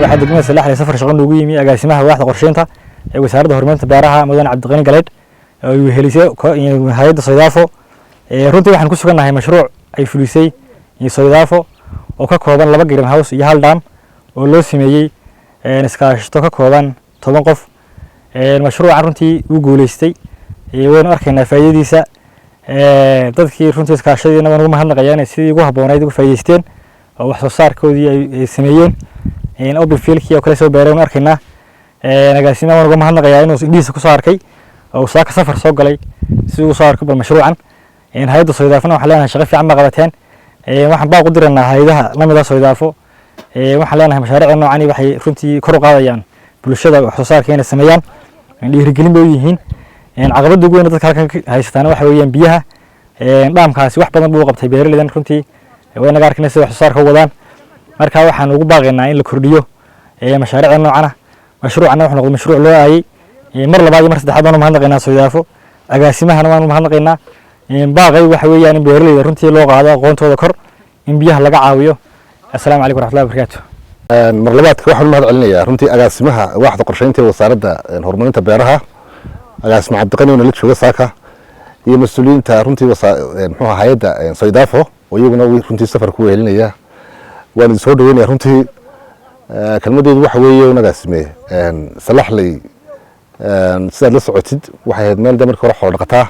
waxaa degmada Salaxley safar shaqo ugu yimi agaasimaha waaxda qorsheynta ee wasaaradda horumarinta beeraha Mudane Cabdiqani Galeed oo uu helisay hay'adda Soydaafo runtii waxaan ku suganahay mashruuc ay fulisay Soydaafo oo ka kooban 2 greenhouse iyo 1 dam oo loo sameeyay iskaashato ka kooban 10 qof mashruucan runtii uu guuleystay waynu arkaynaa faa'iidadiisa dadkii runtii iskaashadayna waan ugu mahadnaqayaan sidii ugu habboonayd ugu faa'iideysteen oo wax soo saarkoodii ay sameeyeen open field-kii oo kale soo beereen arkaynaa agaasimaha waan ugu mahadnaqayaa inuu indhihiisa ku soo arkay oo saaka safar soo galay si uu soo arko bal mashruucan hay'adda Soydaafona waxa leenahay shaqo fiican ma qabateen waxaan baa ku diranaa hay'adaha lamida Soydaafo waxaan leenahay mashaariic noocan waxay runtii kor u qaadayaan bulshada wax soo saarkeena sameeyaan dhiirigelin bay yihiin caqabada ugu weyn dadka halkan haystaan waxa weeyaan biyaha dhaamkaasi wax badan buu qabtay beeraleydan runtii way naga arkayna sida wax soo saarka wadaan marka waxaan ugu baaqaynaa in la kordhiyo mashaariic noocan mashruucana wuxuu noqday mashruuc loo aayay mar labaad iyo mar saddexaad waan mahadnaqaynaa Soydaafo agaasimahana waan mahadnaqaynaa baaqay waxa weeyaan in beeraleyda runtii loo qaado aqoontooda kor in biyaha laga caawiyo assalaamu calaykum waraxmatullaahi wabarakaatuh mar labaadka waxaan mahad celinayaa runtii agaasimaha waaxda qorsheynta ee wasaaradda horumarinta beeraha agaasima Cabdiqani oo la jooga saaka iyo mas'uuliyiinta runtii muxuu hay'adda Soydaafo oo iyaguna runtii safar ku weelinaya waan soo dhaweynaa runtii kalmadeedu waxa weeye agaasime Salaxley sida la socotid waxay ahayd meel markii hore xoolo dhaqataa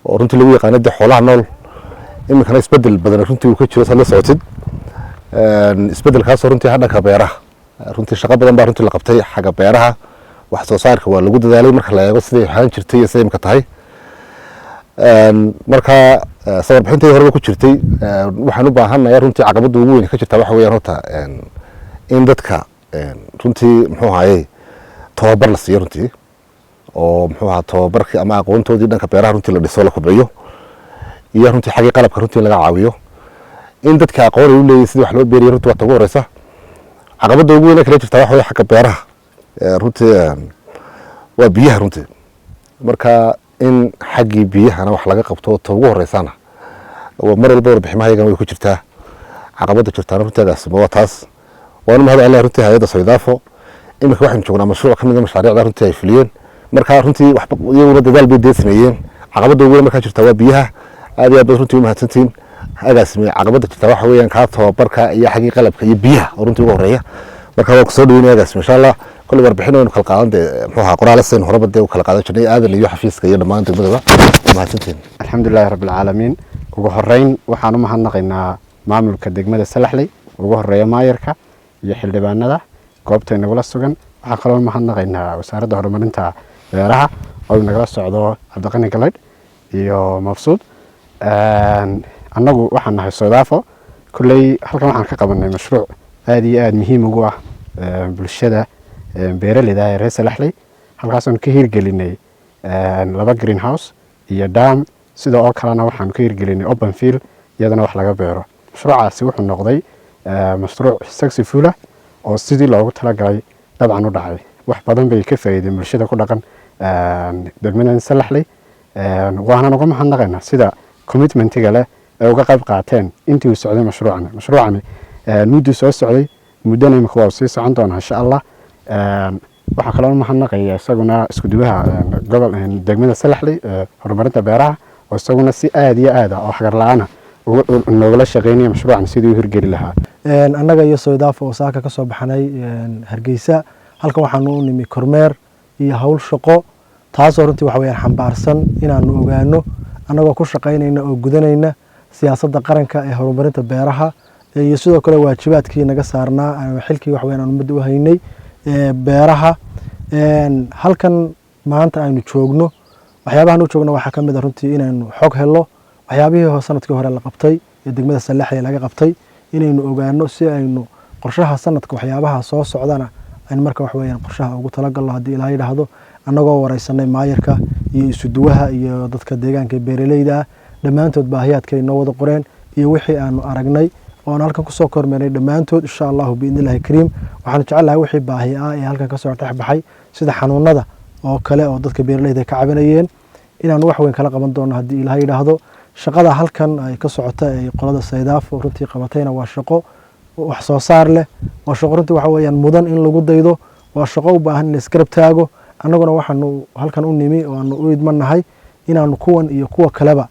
oo runtii lagu yaqaan xoolaha nool imikana isbedel badan runtii uu ka jiro sida la socotid isbedelkaas runtii hadhanka beeraha runtii shaqo badan baa runtii la qabtay xagga beeraha wax soo saarka waa lagu dadaalay marka la eego sidii waxaan jirtay iyo sidii imka tahay marka sabab bixintii hore ku jirtay waxaan u baahanahay runtii caqabada ugu weyn ka jirta waxa weeyaan horta in dadka runtii muxuu ahaayay tababar la siiyo runtii oo muxuu ahaa tababarkii ama aqoontoodii dhanka beeraha runtii la dhiso la kobciyo iyo runtii xagii qalabka runtii laga caawiyo in dadka aqoon ay u leeyihiin sidii wax loo beeriyo runtii waa ugu horeysa caqabada ugu weyn kale jirta waxa weeye xagga beeraha runtii waa biyaha runtii marka in xagii biyahana wax laga qabto ugu horeysana mar walba warbixinaha way ku jirtaa caqabada jirtaan runtii agaasimo waa taas waan mahad celinayaa runtii hay'adda Soydaafo imika waxaan joognaa mashruuc kamid ah mashaariicda runtii ay fuliyeen marka runtii wax iyaguna dadaal bay sameeyeen caqabada ugu weyn marka jirta waa biyaha aad iyo aad runtii u mahadsantiin agaasimo caqabada jirta waxa weeyaan ka tababarka iyo xagii qalabka iyo biyaha runtii ugu horeeya marka waan ku soo dhaweynaa agaasimo insha Allah كل وربحين ونكل قاعدة محوها قرالة سين هربت ده وكل قاعدة شنو هذا اللي يحفيز كي يدمان تقبله ما تنتين الحمد لله رب العالمين وجهرين وحنو مهنقنا معمل كدقمة Salaxley وجهرية مايركا يحل دبان ده قابتين نقول السجن وحقلون مهنقنا وسارد هرمانتا راها أو نقول السعودة عبدالقني قليد يو مبسوط أنا وحنا Soydaafo كلي حلقة معنا كقبلنا مشروع هذه مهم وجوه بالشدة beeraleyda ay reer Salaxley halkaas oo ka hirgelinay 2 greenhouse iyo dam sidoo kalena waxaan ka hirgelinay open field iyadana wax laga beero mashruucaasi wuxuu noqday mashruuc successful ah oo sidii loogu talagalay dabcan u dhacay wax badan bay ka faa'iideen bulshada ku dhaqan degmada Salaxley waxaan uga mahadnaqaynaa sida commitmentiga leh ay uga qayb qaateen intii uu socday mashruucani muddo soo socday muddana imika waa sii socon doonaa insha Allah waxaa kaloo mahadnaqaya isaguna isku duwaha gobol degmada Salaxley horumarinta beeraha oo isaguna si aad iyo aad oo xagar la'aan nogala shaqeynaya mashruucan sidii uu hirgeli lahaa annaga iyo Soodaaf oo saaka ka soo baxnay Hargeysa halkan waxaan u nimi kormeer iyo hawl shaqo taasoo runtii waxa weeyaan xambaarsan inaanu ogaano annagoo ku shaqeynayna oo gudanayna siyaasadda qaranka ee horumarinta beeraha iyo sidoo kale waajibaadkii naga saarnaa xilkii wax weeyaan ummadda u haynay beeraha halkan maanta aynu joogno waxyaabahan u joogno waxaa ka mid ah runtii inaynu xog helo waxyaabihii sanadkii hore la qabtay ee degmada Salaxley laga qabtay inaynu ogaano si aynu qorshaha sanadka waxyaabaha soo socdana aynu marka wax weeyaan qorshaha ugu talagalno haddii Ilaahay yiraahdo annagoo wareysanay maayarka iyo isuduwaha iyo dadka deegaanka beeraleyda dhammaantood baahiyaadkay noo wada qoreen iyo wixii aanu aragnay oo halkan ku soo kormeeray dhammaantood insha Allah biidnillaahi kariim waxaan jecelahay wixii baahi ah ee halkan ka soo baxay sida xanuunada oo kale oo dadka beeraleyda ka cabanayeen inaan wax weyn kala qaban doono haddii Ilaahay yiraahdo shaqada halkan ay ka socota ee qolada Soodaaf runtii qabatayna waa shaqo wax soo saar leh waa shaqo runtii waxa weeyaan mudan in lagu daydo waa shaqo u baahan in la iskarab taago annaguna waxaanu halkan u nimi oo aanu u idmanahay inaanu kuwan iyo kuwa kaleba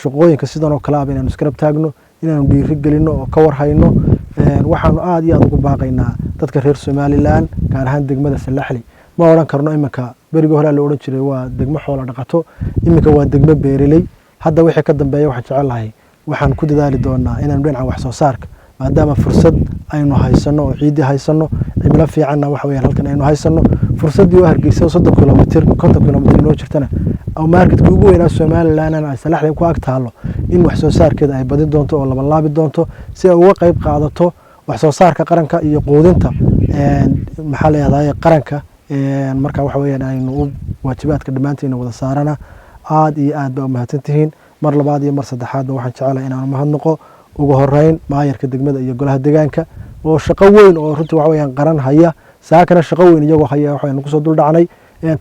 shaqooyinka sidan oo kale ah inaanu iskarab taagno inaanu dhiiri gelino oo ka war hayno waxaanu aad iyo aad ugu baaqaynaa dadka reer Somaliland gaar ahaan degmada Salaxley ma oran karno imika bariga hore la oran jiray waa degmo xoolo dhaqato imika waa degmo beeraley hadda wixii ka dambeeya waxaan jecelahay waxaan ku dadaali doonaa inaanu dhinaca wax soo saarka maadaama fursad aynu haysano oo ciidii haysano cimilo fiicanna waxa weeyaan halkan aynu haysano fursadii oo Hargeysa 30 kilomitir 50 kilomitir noo jirtana oo marketka ugu weyn ee Somaliland ay Salaxley ku ag taalo in wax soo saarkeeda ay badin doonto oo laba laabi doonto si ay uga qayb qaadato wax soo saarka qaranka iyo quudinta maxaa la yiraahdaa qaranka marka waxa weeyaan aynu waajibaadka dhamaanteena wada saarana aad iyo aad baa mahadsantihiin mar labaad iyo mar saddexaad waxaan jecelahay inaan mahadnaqo ugu horeyn maayarka degmada iyo golaha deegaanka oo shaqo weyn oo runtii waxa weeyaan qaran haya saakana shaqo weyn iyagoo haya waxaan ku soo dul dhacnay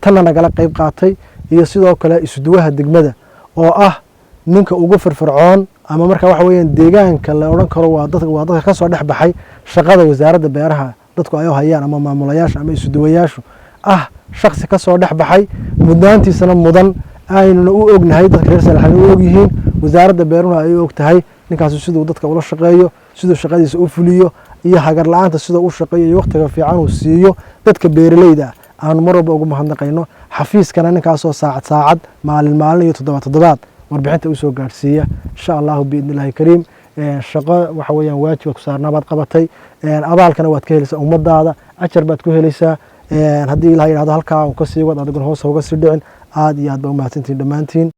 tanna nagala qayb qaatay iyo sidoo kale isuduwaha degmada oo ah ninka ugu firfircoon ama marka waxa weeyaan deegaanka la oran karo waa dadka ka soo dhex baxay shaqada wasaaradda beeraha dadku ay hayaan ama maamulayaasha ama isuduwayaashu shakhsi ka soo dhex baxay mudnaantiisana mudan aynu u ognahay dadka reer Salaxley u og yihiin wasaaradda beeraha ay og tahay ninkaas sidoo dadka ula shaqeeyo sidoo shaqadiisa u fuliyo iyo hagar la'aanta sidoo u shaqeeyo iyo waqtiga fiican uu siiyo dadka beeraleyda aan marwalba ugu mahadnaqayno xafiiskana ninkaas oo saacad maalin iyo toddobaad warbixinta u soo gaarsiiya insha Allah biidnillaahi kariim shaqo waxa weeyaan waajib ku saarnaad qabatay abaalkana waad ka helaysaa ummadaada ajar baad ku helaysaa haddii Ilaahay yiraahdo halka uu ka sii wad adigu hoos uga sii dhicin aad iyo aad baa u mahadsantiin dhamaantiin